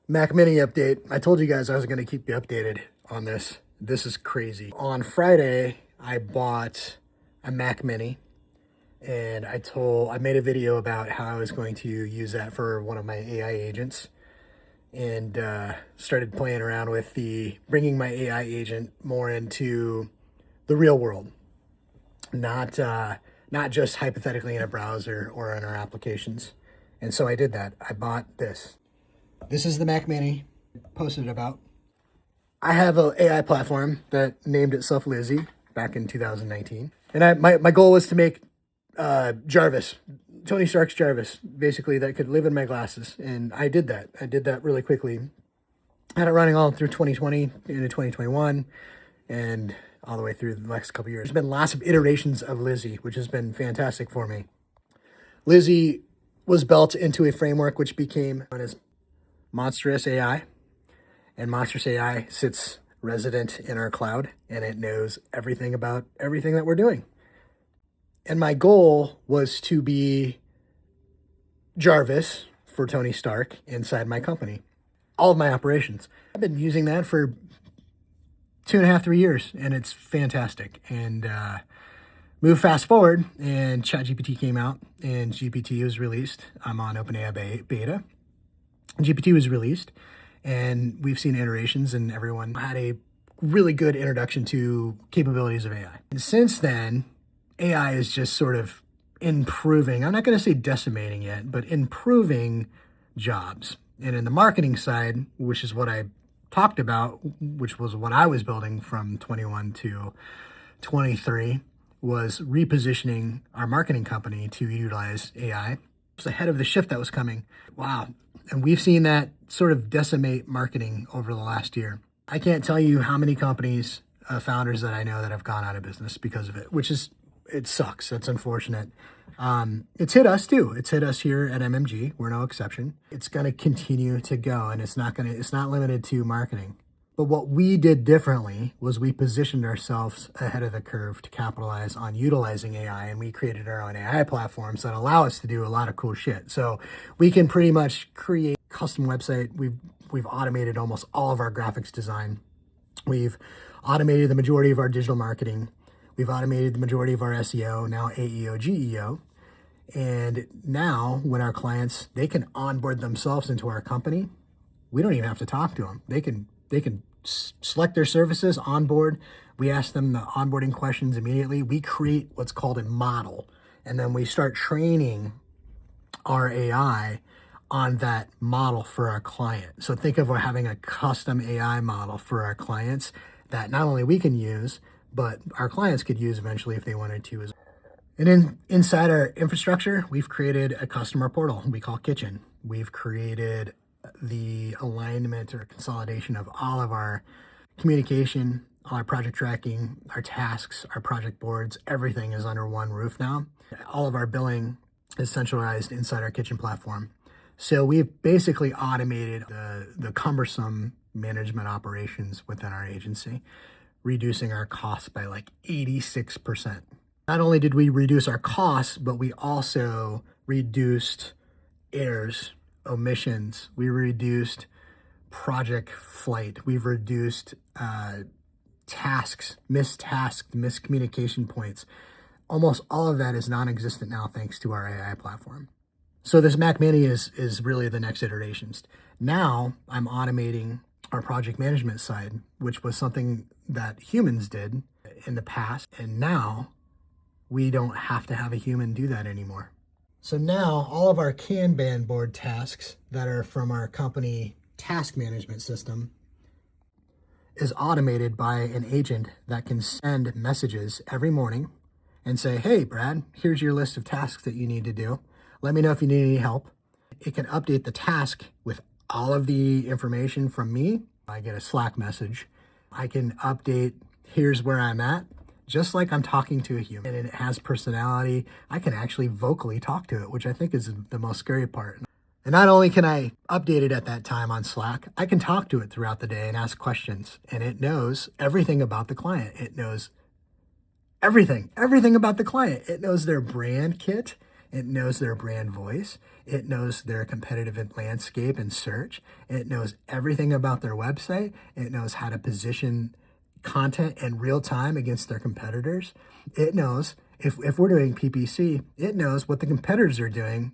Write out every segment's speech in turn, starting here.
Mac Mini update. I told you guys I was going to keep you updated on this. This is crazy. On Friday, I bought a Mac Mini and I made a video about how I was going to use that for one of my AI agents and started playing around with bringing my AI agent more into the real world, not just hypothetically in a browser or in our applications. And so I did that. I bought this. This is the Mac Mini, posted about. I have an AI platform that named itself Lizzie back in 2019. And my goal was to make Jarvis, Tony Stark's Jarvis, basically, that could live in my glasses. And I did that. I did that really quickly. Had it running all through 2020 into 2021 and all the way through the next couple of years. There's been lots of iterations of Lizzie, which has been fantastic for me. Lizzie was built into a framework which became known as MonstrousAI, and MonstrousAI sits resident in our cloud, and it knows everything about everything that we're doing. And my goal was to be Jarvis for Tony Stark inside my company, all of my operations. I've been using that for 2.5, 3 years, and it's fantastic. And move fast forward, and ChatGPT came out, and GPT was released. I'm on OpenAI beta. GPT was released, and we've seen iterations, and everyone had a really good introduction to capabilities of AI. And since then, AI is just sort of improving. I'm not going to say decimating yet, but improving jobs. And in the marketing side, which is what I talked about, which was what I was building from 21 to 23, was repositioning our marketing company to utilize AI. It was ahead of the shift that was coming. Wow. And we've seen that sort of decimate marketing over the last year. I can't tell you how many companies, founders that I know that have gone out of business because of it, it sucks. That's unfortunate. It's hit us too. It's hit us here at MMG. We're no exception. It's going to continue to go, and it's not limited to marketing. But what we did differently was we positioned ourselves ahead of the curve to capitalize on utilizing AI, and we created our own AI platforms that allow us to do a lot of cool shit. So we can pretty much create a custom website. We've automated almost all of our graphics design. We've automated the majority of our digital marketing. We've automated the majority of our SEO, now AEO, GEO. And now when our clients, they can onboard themselves into our company. We don't even have to talk to them. They can select their services, onboard. We ask them the onboarding questions immediately. We create what's called a model, and then we start training our AI on that model for our client. So think of having a custom AI model for our clients that not only we can use, but our clients could use eventually if they wanted to as well. And inside our infrastructure, we've created a customer portal we call Kitchen. We've created the alignment or consolidation of all of our communication, all our project tracking, our tasks, our project boards. Everything is under one roof now. All of our billing is centralized inside our Kitchen platform. So we've basically automated the cumbersome management operations within our agency, reducing our costs by like 86%. Not only did we reduce our costs, but we also reduced errors, omissions. We reduced project flight. We've reduced tasks, miscommunication points. Almost all of that is non-existent now thanks to our AI platform. So this Mac Mini is really the next iterations. Now I'm automating our project management side, which was something that humans did in the past. And now we don't have to have a human do that anymore. So now all of our Kanban board tasks that are from our company task management system is automated by an agent that can send messages every morning and say, hey, Brad, here's your list of tasks that you need to do. Let me know if you need any help. It can update the task with all of the information from me. I get a Slack message. I can update, here's where I'm at, just like I'm talking to a human. And it has personality. I can actually vocally talk to it, which I think is the most scary part. And not only can I update it at that time on Slack, I can talk to it throughout the day and ask questions. And it knows everything about the client. It knows everything about the client. It knows their brand kit. It knows their brand voice. It knows their competitive landscape and search. It knows everything about their website. It knows how to position content in real time against their competitors. It knows if we're doing PPC, it knows what the competitors are doing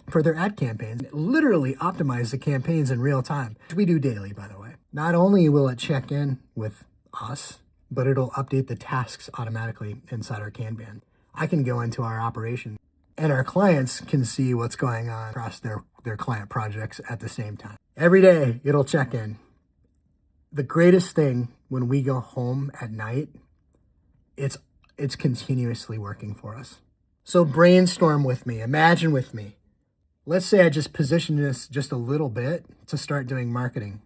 for their ad campaigns. It literally optimize the campaigns in real time, which we do daily, by the way. Not only will it check in with us, but it'll update the tasks automatically inside our Kanban. I can go into our operation and our clients can see what's going on across their client projects at the same time. Every day it'll check in. The greatest thing when we go home at night, it's continuously working for us. So brainstorm with me, imagine with me. Let's say I just position this just a little bit to start doing marketing,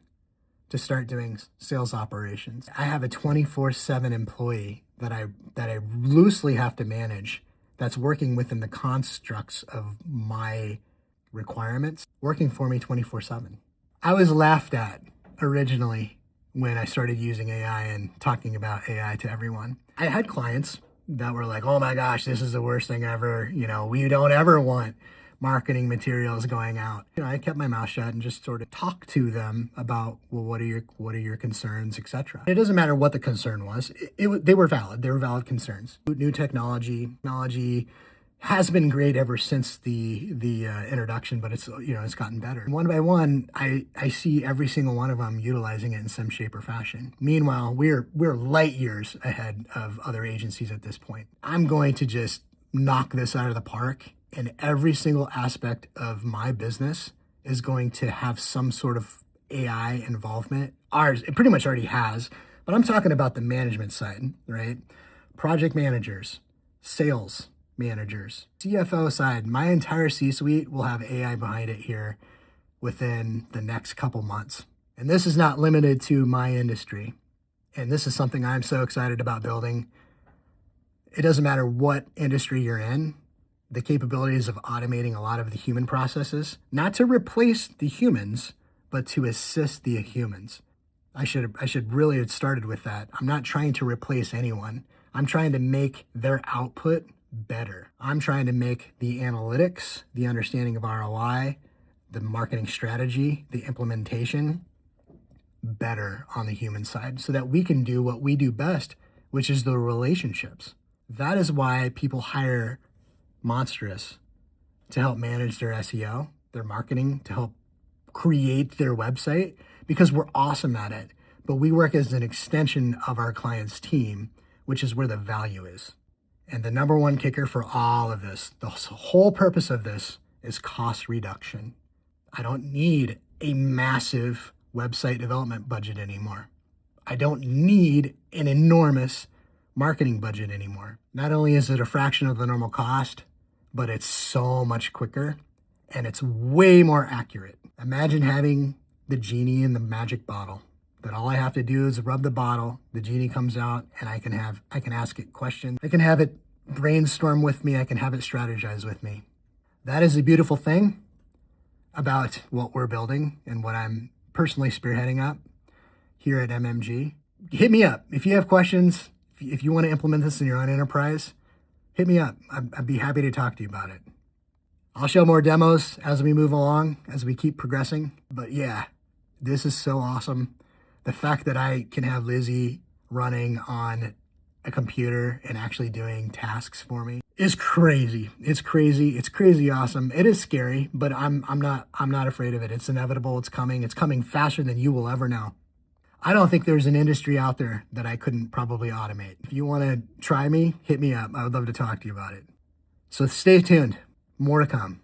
to start doing sales operations. I have a 24/7 employee that I loosely have to manage that's working within the constructs of my requirements, working for me 24/7. I was laughed at originally when I started using AI and talking about AI to everyone. I had clients that were like, oh my gosh, this is the worst thing ever. We don't ever want marketing materials going out. I kept my mouth shut and just sort of talked to them about, well, what are your concerns, etc. It doesn't matter what the concern was. They were valid. They were valid concerns. New technology has been great ever since the introduction, but it's gotten better. One by one, I see every single one of them utilizing it in some shape or fashion. Meanwhile, we're light years ahead of other agencies at this point. I'm going to just knock this out of the park, and every single aspect of my business is going to have some sort of AI involvement. Ours, it pretty much already has, but I'm talking about the management side, right? Project managers, sales managers, CFO side, my entire C-suite will have AI behind it here within the next couple months. And this is not limited to my industry. And this is something I'm so excited about building. It doesn't matter what industry you're in, the capabilities of automating a lot of the human processes, not to replace the humans, but to assist the humans. I should really have started with that. I'm not trying to replace anyone. I'm trying to make their output better. I'm trying to make the analytics, the understanding of ROI, the marketing strategy, the implementation better on the human side so that we can do what we do best, which is the relationships. That is why people hire Monstrous to help manage their SEO, their marketing, to help create their website, because we're awesome at it. But we work as an extension of our client's team, which is where the value is. And the number one kicker for all of this, the whole purpose of this, is cost reduction. I don't need a massive website development budget anymore. I don't need an enormous marketing budget anymore. Not only is it a fraction of the normal cost, but it's so much quicker and it's way more accurate. Imagine having the genie in the magic bottle, that all I have to do is rub the bottle, the genie comes out, and I can ask it questions. I can have it brainstorm with me. I can have it strategize with me. That is a beautiful thing about what we're building and what I'm personally spearheading up here at MMG. Hit me up. If you have questions, if you want to implement this in your own enterprise, hit me up. I'd be happy to talk to you about it. I'll show more demos as we move along, as we keep progressing. But yeah, this is so awesome. The fact that I can have Lizzie running on a computer and actually doing tasks for me is crazy. It's crazy. It's crazy awesome. It is scary, but I'm not afraid of it. It's inevitable. It's coming. It's coming faster than you will ever know. I don't think there's an industry out there that I couldn't probably automate. If you want to try me, hit me up. I would love to talk to you about it. So stay tuned. More to come.